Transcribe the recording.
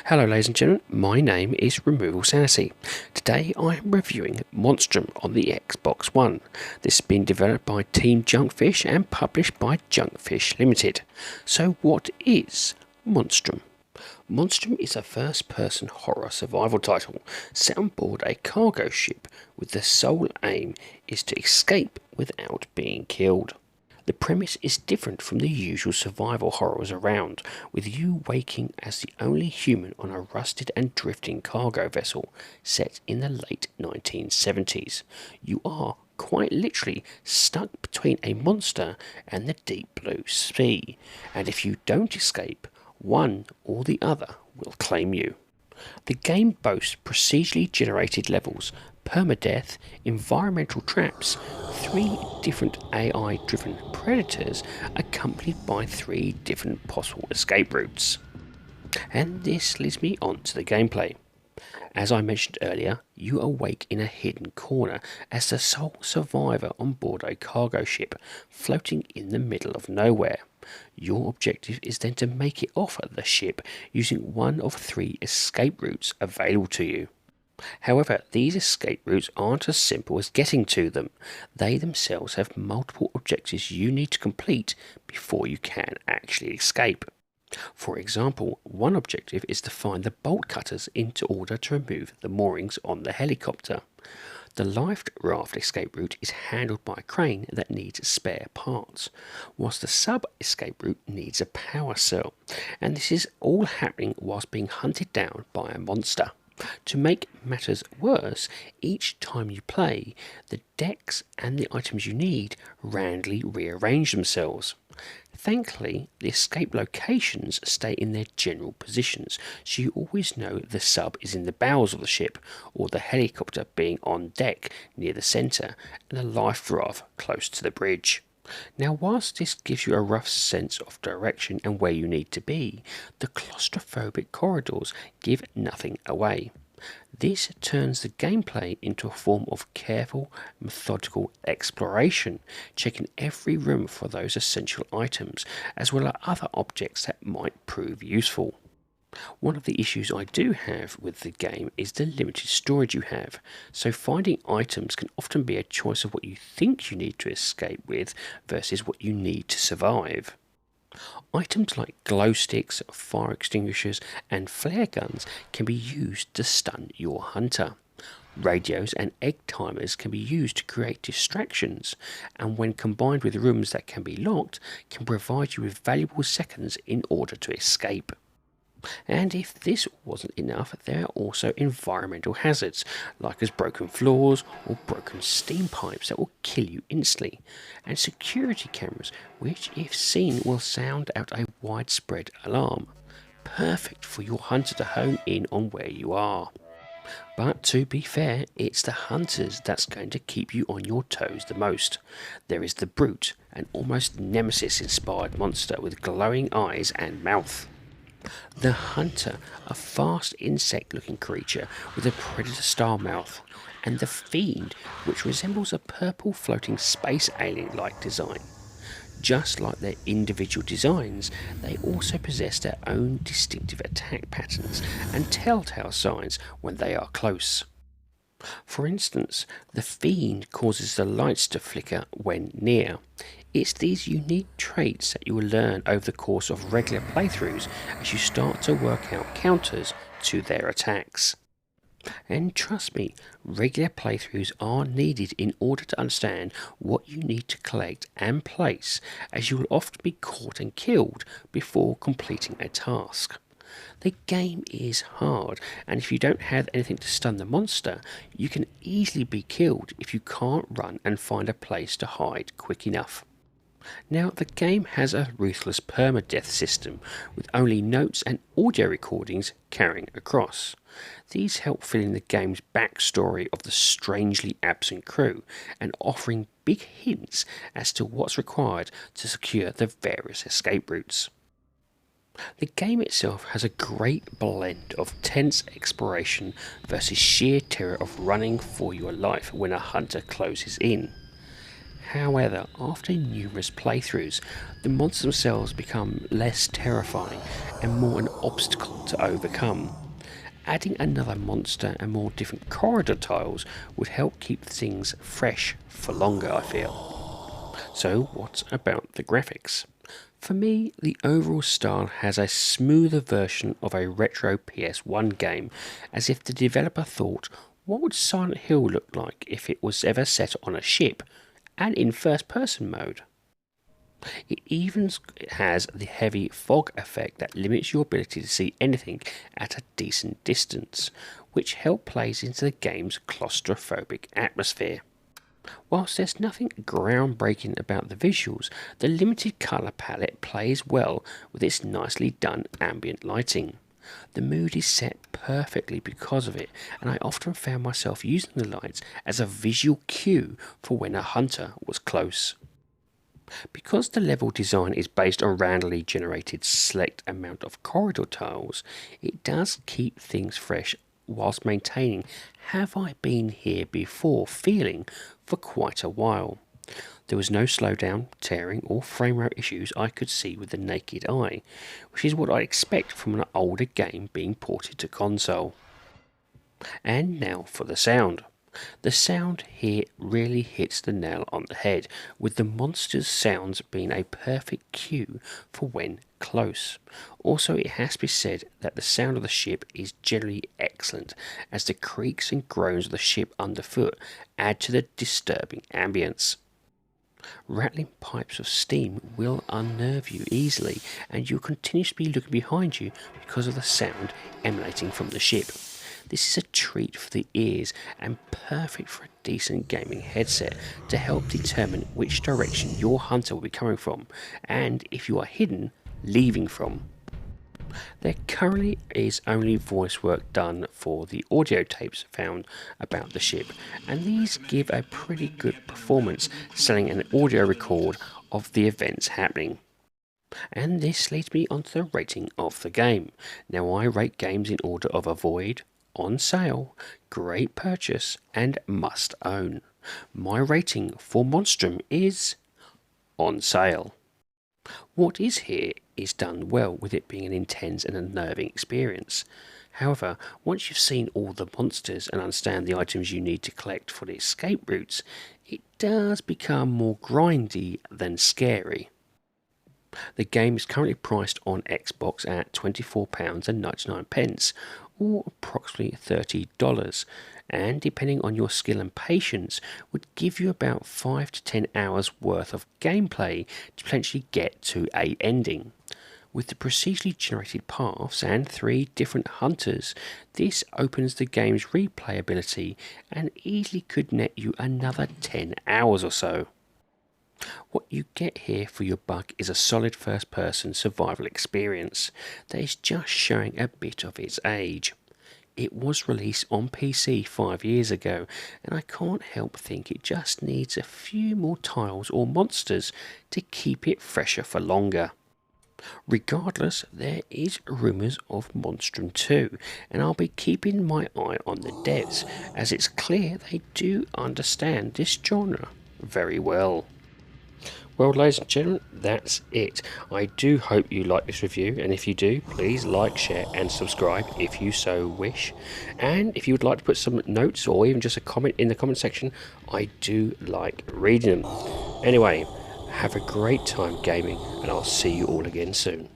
Hello ladies and gentlemen, my name is RemovableSanity. Today I am reviewing Monstrum on the Xbox One. This has been developed by Team Junkfish and published by Junkfish Limited. So what is Monstrum? Monstrum is a first-person horror survival title set on board a cargo ship with the sole aim is to escape without being killed. The premise is different from the usual survival horrors around, with you waking as the only human on a rusted and drifting cargo vessel set in the late 1970s. You are, quite literally, stuck between a monster and the deep blue sea, and if you don't escape, one or the other will claim you. The game boasts procedurally generated levels, permadeath, environmental traps, 3 different AI-driven predators accompanied by 3 different possible escape routes. And this leads me on to the gameplay. As I mentioned earlier, you awake in a hidden corner as the sole survivor on board a cargo ship floating in the middle of nowhere. Your objective is then to make it off the ship using one of 3 escape routes available to you. However, these escape routes aren't as simple as getting to them. They themselves have multiple objectives you need to complete before you can actually escape. For example, one objective is to find the bolt cutters in order to remove the moorings on the helicopter. The life raft escape route is handled by a crane that needs spare parts, whilst the sub-escape route needs a power cell, and this is all happening whilst being hunted down by a monster. To make matters worse, each time you play, the decks and the items you need randomly rearrange themselves. Thankfully, the escape locations stay in their general positions, so you always know the sub is in the bowels of the ship, or the helicopter being on deck near the centre, and the life raft close to the bridge. Now, whilst this gives you a rough sense of direction and where you need to be, the claustrophobic corridors give nothing away. This turns the gameplay into a form of careful, methodical exploration, checking every room for those essential items, as well as other objects that might prove useful. One of the issues I do have with the game is the limited storage you have, so finding items can often be a choice of what you think you need to escape with versus what you need to survive. Items like glow sticks, fire extinguishers and flare guns can be used to stun your hunter. Radios and egg timers can be used to create distractions, and when combined with rooms that can be locked, can provide you with valuable seconds in order to escape. And if this wasn't enough, there are also environmental hazards, like as broken floors or broken steam pipes that will kill you instantly, and security cameras, which if seen will sound out a widespread alarm, perfect for your hunter to hone in on where you are. But to be fair, it's the hunters that's going to keep you on your toes the most. There is the Brute, an almost Nemesis-inspired monster with glowing eyes and mouth. The Hunter, a fast insect-looking creature with a predator-style mouth, and the Fiend, which resembles a purple floating space alien-like design. Just like their individual designs, they also possess their own distinctive attack patterns and telltale signs when they are close. For instance, the Fiend causes the lights to flicker when near. It's these unique traits that you will learn over the course of regular playthroughs as you start to work out counters to their attacks. And trust me, regular playthroughs are needed in order to understand what you need to collect and place, as you will often be caught and killed before completing a task. The game is hard, and if you don't have anything to stun the monster, you can easily be killed if you can't run and find a place to hide quick enough. Now, the game has a ruthless permadeath system, with only notes and audio recordings carrying across. These help fill in the game's backstory of the strangely absent crew, and offering big hints as to what's required to secure the various escape routes. The game itself has a great blend of tense exploration versus sheer terror of running for your life when a hunter closes in. However, after numerous playthroughs, the monsters themselves become less terrifying and more an obstacle to overcome. Adding another monster and more different corridor tiles would help keep things fresh for longer, I feel. So what about the graphics? For me, the overall style has a smoother version of a retro PS1 game, as if the developer thought, what would Silent Hill look like if it was ever set on a ship, and in first person mode? It even has the heavy fog effect that limits your ability to see anything at a decent distance, which help plays into the game's claustrophobic atmosphere. Whilst there's nothing groundbreaking about the visuals, the limited colour palette plays well with its nicely done ambient lighting. The mood is set perfectly because of it, and I often found myself using the lights as a visual cue for when a hunter was close. Because the level design is based on randomly generated select amount of corridor tiles, it does keep things fresh whilst maintaining have I been here before feeling for quite a while. There was no slowdown, tearing or frame rate issues I could see with the naked eye, which is what I expect from an older game being ported to console. And now for the sound. The sound here really hits the nail on the head, with the monster's sounds being a perfect cue for when close. Also, it has to be said that the sound of the ship is generally excellent, as the creaks and groans of the ship underfoot add to the disturbing ambience. Rattling pipes of steam will unnerve you easily, and you'll continuously be looking behind you because of the sound emanating from the ship. This is a treat for the ears and perfect for a decent gaming headset to help determine which direction your hunter will be coming from, and if you are hidden, leaving from. There currently is only voice work done for the audio tapes found about the ship, and these give a pretty good performance, selling an audio record of the events happening. And this leads me onto the rating of the game. Now, I rate games in order of avoid, on sale, great purchase, and must own. My rating for Monstrum is on sale. What is here is done well, with it being an intense and unnerving experience. However, once you've seen all the monsters and understand the items you need to collect for the escape routes, it does become more grindy than scary. The game is currently priced on Xbox at £24.99, or approximately $30, and depending on your skill and patience, would give you about 5 to 10 hours worth of gameplay to potentially get to a ending. With the procedurally generated paths and 3 different hunters, this opens the game's replayability and easily could net you another 10 hours or so. What you get here for your buck is a solid first-person survival experience that is just showing a bit of its age. It was released on PC 5 years ago, and I can't help think it just needs a few more tiles or monsters to keep it fresher for longer. Regardless, there is rumours of Monstrum 2, and I'll be keeping my eye on the devs, as it's clear they do understand this genre very well. Well, ladies and gentlemen, that's it. I do hope you like this review, and if you do, please like, share and subscribe if you so wish. And if you would like to put some notes or even just a comment in the comment section, I do like reading them. Anyway, have a great time gaming, and I'll see you all again soon.